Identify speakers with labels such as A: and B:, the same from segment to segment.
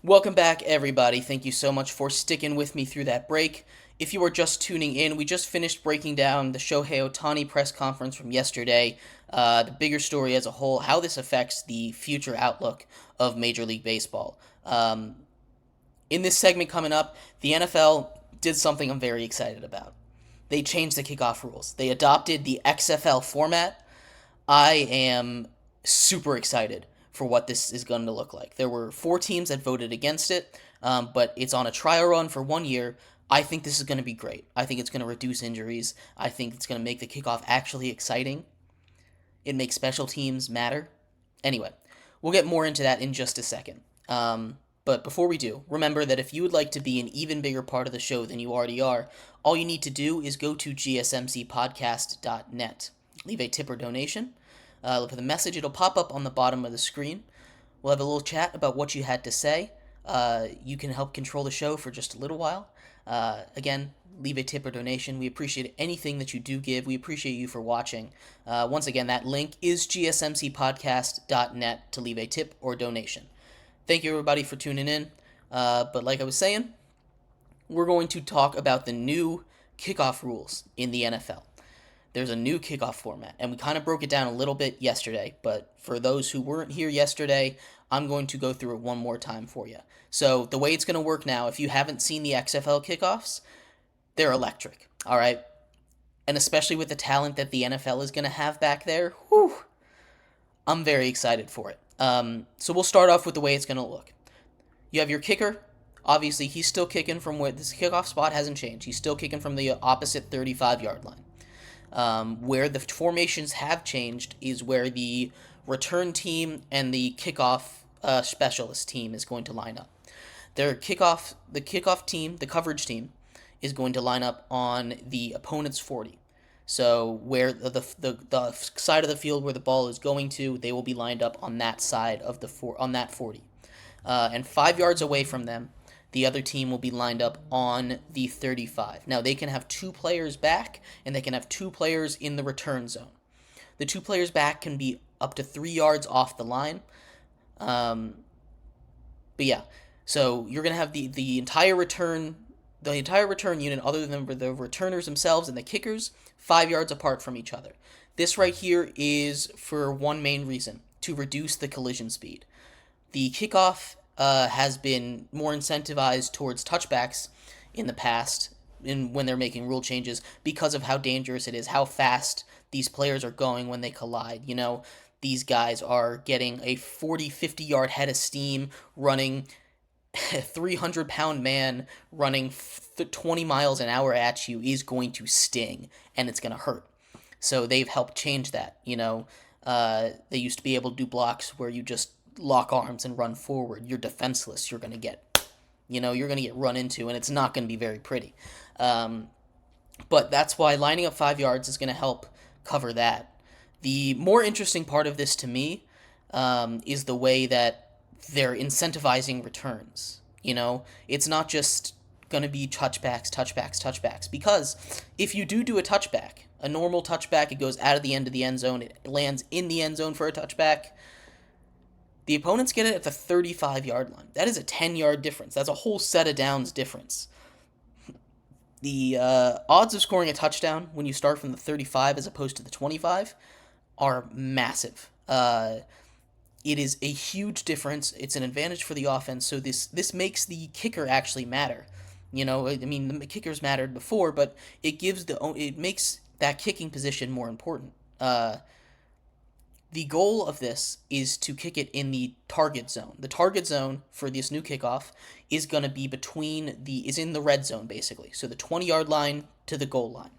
A: Welcome back, everybody. Thank you so much for sticking with me through that break. If you are just tuning in, we just finished breaking down the Shohei Ohtani press conference from yesterday, the bigger story as a whole, how this affects the future outlook of Major League Baseball. In this segment coming up, the NFL did something I'm very excited about. They changed the kickoff rules. They adopted the XFL format. I am super excited for what this is going to look like. There were 4 teams that voted against it, but it's on a trial run for 1 year. I think this is going to be great. I think it's going to reduce injuries. I think it's going to make the kickoff actually exciting. It makes special teams matter. Anyway, we'll get more into that in just a second. But before we do, remember that if you would like to be an even bigger part of the show than you already are, all you need to do is go to GSMC Podcast.net. Leave a tip or donation. Look for the message. It'll pop up on the bottom of the screen. We'll have a little chat about what you had to say. You can help control the show for just a little while. Again, leave a tip or donation. We appreciate anything that you do give. We appreciate you for watching. Once again, that link is gsmcpodcast.net to leave a tip or donation. Thank you, everybody, for tuning in. But like I was saying, we're going to talk about the new kickoff rules in the NFL. There's a new kickoff format, and we kind of broke it down a little bit yesterday, but for those who weren't here yesterday, I'm going to go through it one more time for you. So the way it's going to work now, if you haven't seen the XFL kickoffs, they're electric, all right? And especially with the talent that the NFL is going to have back there, whew, I'm very excited for it. So we'll start off with the way it's going to look. You have your kicker. Obviously, he's still kicking from where this kickoff spot hasn't changed. He's still kicking from the opposite 35-yard line. Where the formations have changed is where the return team and the kickoff specialist team is going to line up. The kickoff team, the coverage team, is going to line up on the opponent's 40. So where the side of the field where the ball is going to, they will be lined up on that side of on that 40. And 5 yards away from them, the other team will be lined up on the 35. Now, they can have 2 players back, and they can have 2 players in the return zone. The 2 players back can be up to 3 yards off the line. But yeah, so you're going to have the entire return unit, other than the returners themselves and the kickers, 5 yards apart from each other. This right here is for one main reason: to reduce the collision speed. The kickoff has been more incentivized towards touchbacks in the past when they're making rule changes because of how dangerous it is, how fast these players are going when they collide. You know, these guys are getting a 40, 50-yard head of steam running. A 300-pound man running 20 miles an hour at you is going to sting, and it's going to hurt. So they've helped change that. You know, they used to be able to do blocks where you just lock arms and run forward. You're defenseless. You're going to get run into, and it's not going to be very pretty. But that's why lining up 5 yards is going to help cover that. The more interesting part of this to me is the way that they're incentivizing returns. You know, it's not just going to be touchbacks, because if you do a touchback, a normal touchback, it goes out of the end of the end zone, it lands in the end zone for a touchback, the opponents get it at the 35-yard line. That is a 10-yard difference. That's a whole set of downs difference. The odds of scoring a touchdown when you start from the 35 as opposed to the 25 are massive. It is a huge difference. It's an advantage for the offense, so this makes the kicker actually matter. You know, I mean, the kickers mattered before, but it makes that kicking position more important. The goal of this is to kick it in the target zone. The target zone for this new kickoff is going to be is in the red zone, basically. So the 20-yard line to the goal line.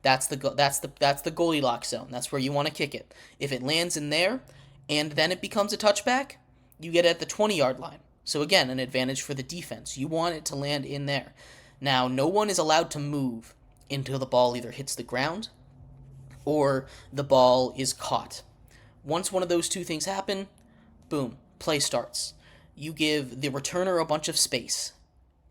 A: That's the Goldilocks zone. That's where you want to kick it. If it lands in there and then it becomes a touchback, you get it at the 20-yard line. So again, an advantage for the defense. You want it to land in there. Now, no one is allowed to move until the ball either hits the ground or the ball is caught. Once one of those two things happen, boom, play starts. You give the returner a bunch of space.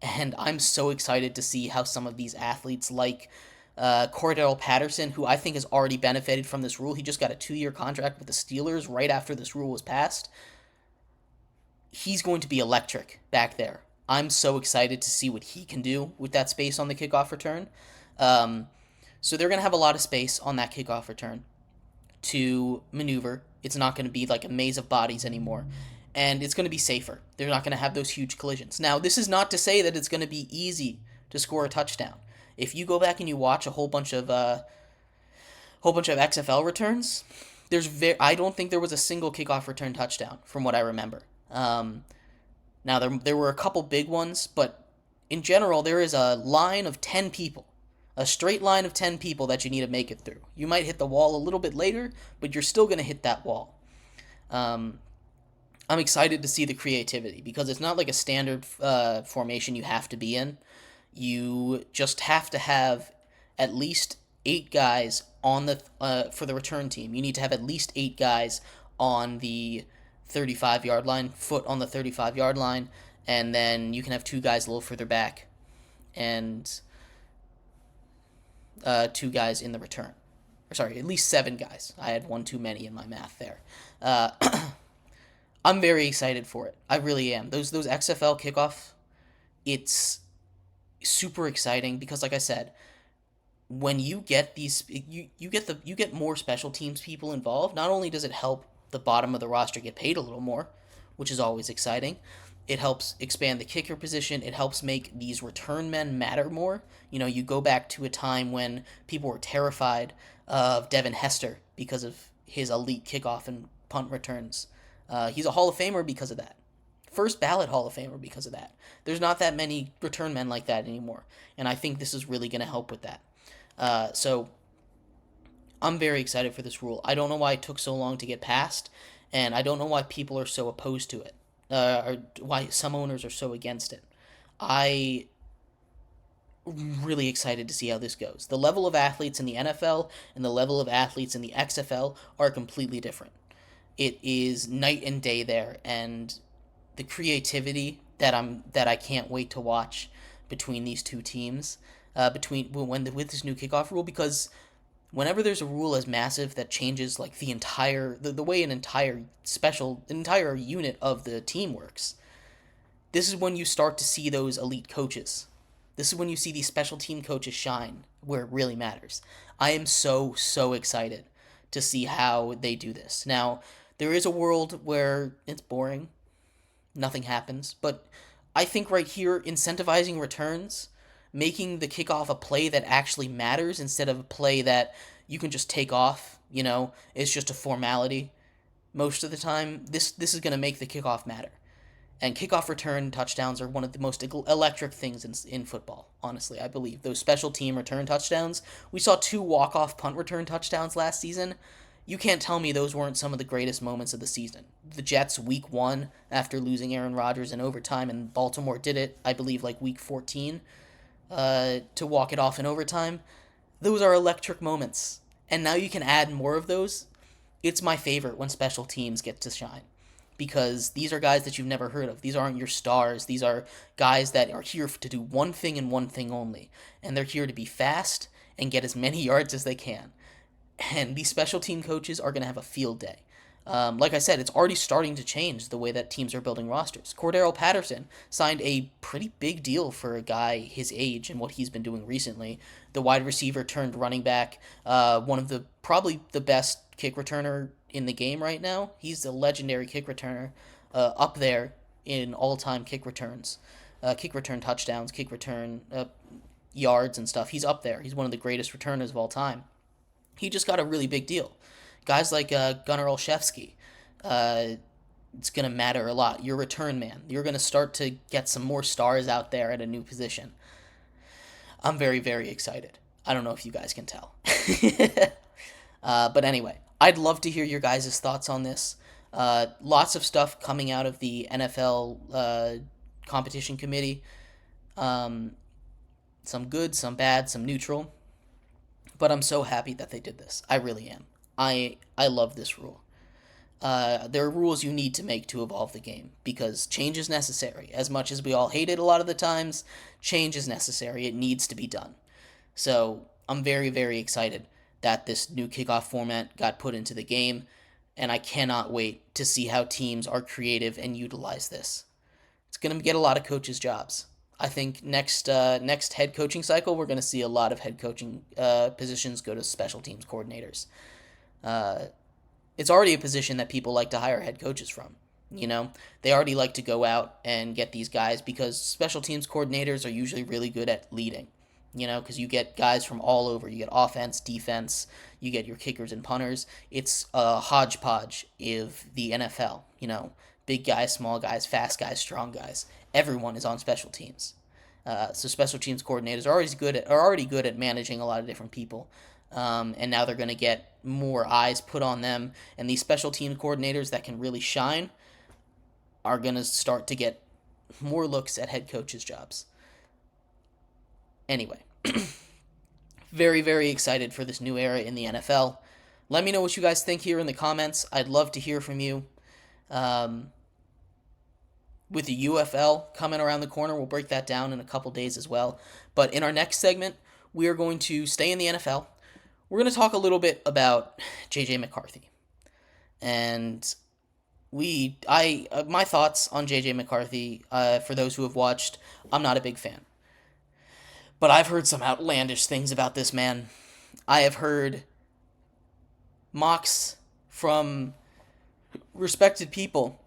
A: And I'm so excited to see how some of these athletes like Cordell Patterson, who I think has already benefited from this rule. He just got a 2-year contract with the Steelers right after this rule was passed. he's going to be electric back there. I'm so excited to see what he can do with that space on the kickoff return. Um, so they're going to have a lot of space on that kickoff return to maneuver. It's not going to be like a maze of bodies anymore. And it's going to be safer. They're not going to have those huge collisions. Now, this is not to say that it's going to be easy to score a touchdown. If you go back and you watch a whole bunch of XFL returns, I don't think there was a single kickoff return touchdown from what I remember. Now there were a couple big ones, but in general there is a line of 10 people, a straight line of 10 people that you need to make it through. You might hit the wall a little bit later, but you're still going to hit that wall. I'm excited to see the creativity because it's not like a standard formation you have to be in. You just have to have at least 8 guys on the for the return team. You need to have at least 8 guys on the 35-yard line, foot on the 35-yard line, and then you can have 2 guys a little further back, and 2 guys in the return. Or sorry, at least 7 guys. I had 1 too many in my math there. I'm very excited for it. I really am. Those XFL kickoff, it's super exciting because, like I said, when you get these, you get more special teams people involved. Not only does it help the bottom of the roster get paid a little more, which is always exciting, it helps expand the kicker position. It helps make these return men matter more. You know, you go back to a time when people were terrified of Devin Hester because of his elite kickoff and punt returns. He's a Hall of Famer because of that. First ballot Hall of Famer because of that. There's not that many return men like that anymore, and I think this is really going to help with that. So I'm very excited for this rule. I don't know why it took so long to get passed, and I don't know why people are so opposed to it, or why some owners are so against it. I'm really excited to see how this goes. The level of athletes in the NFL and the level of athletes in the XFL are completely different. It is night and day there, and the creativity that I can't wait to watch between these two teams, with this new kickoff rule, because whenever there's a rule as massive that changes like the way an entire unit of the team works, this is when you start to see those elite coaches. This is when you see these special team coaches shine where it really matters. I am so excited to see how they do this. Now, there is a world where it's boring, nothing happens, but I think right here, incentivizing returns, making the kickoff a play that actually matters instead of a play that you can just take off, it's just a formality most of the time, this is going to make the kickoff matter. And kickoff return touchdowns are one of the most electric things in football, honestly, I believe. Those special team return touchdowns. We saw 2 walk-off punt return touchdowns last season. You can't tell me those weren't some of the greatest moments of the season. The Jets, week 1, after losing Aaron Rodgers in overtime, and Baltimore did it, I believe, like week 14, to walk it off in overtime. Those are electric moments. And now you can add more of those. It's my favorite when special teams get to shine, because these are guys that you've never heard of. These aren't your stars. These are guys that are here to do one thing and one thing only. And they're here to be fast and get as many yards as they can. And these special team coaches are going to have a field day. Like I said, it's already starting to change the way that teams are building rosters. Cordero Patterson signed a pretty big deal for a guy his age and what he's been doing recently. The wide receiver turned running back, one of probably the best kick returner in the game right now. He's a legendary kick returner, up there in all-time kick returns, kick return touchdowns, kick return yards and stuff. He's up there. He's one of the greatest returners of all time. He just got a really big deal. Guys like Gunnar Olszewski, it's going to matter a lot. Your return man. You're going to start to get some more stars out there at a new position. I'm very, very excited. I don't know if you guys can tell. But anyway, I'd love to hear your guys' thoughts on this. Lots of stuff coming out of the NFL competition committee. Some good, some bad, some neutral. But I'm so happy that they did this. I really am. I love this rule. There are rules you need to make to evolve the game, because change is necessary. As much as we all hate it a lot of the times, change is necessary. It needs to be done. So I'm very, very excited that this new kickoff format got put into the game, and I cannot wait to see how teams are creative and utilize this. It's going to get a lot of coaches' jobs. I think next head coaching cycle, we're going to see a lot of head coaching positions go to special teams coordinators. It's already a position that people like to hire head coaches from. They already like to go out and get these guys because special teams coordinators are usually really good at leading. Because you get guys from all over. You get offense, defense, you get your kickers and punters. It's a hodgepodge of the NFL. Big guys, small guys, fast guys, strong guys. Everyone is on special teams. So special teams coordinators are already good at managing a lot of different people. And now they're going to get more eyes put on them. And these special teams coordinators that can really shine are going to start to get more looks at head coaches' jobs. Anyway, very, very excited for this new era in the NFL. Let me know what you guys think here in the comments. I'd love to hear from you. With the UFL coming around the corner, we'll break that down in a couple days as well. But in our next segment, we are going to stay in the NFL. We're going to talk a little bit about JJ McCarthy. And my thoughts on JJ McCarthy, for those who have watched, I'm not a big fan. But I've heard some outlandish things about this man. I have heard mocks from respected people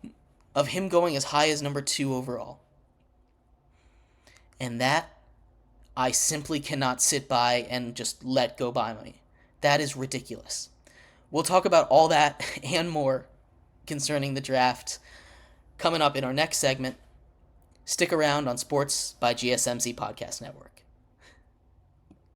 A: of him going as high as number 2 overall. And that I simply cannot sit by and just let go by me. That is ridiculous. We'll talk about all that and more concerning the draft coming up in our next segment. Stick around on Sports by GSMC Podcast Network.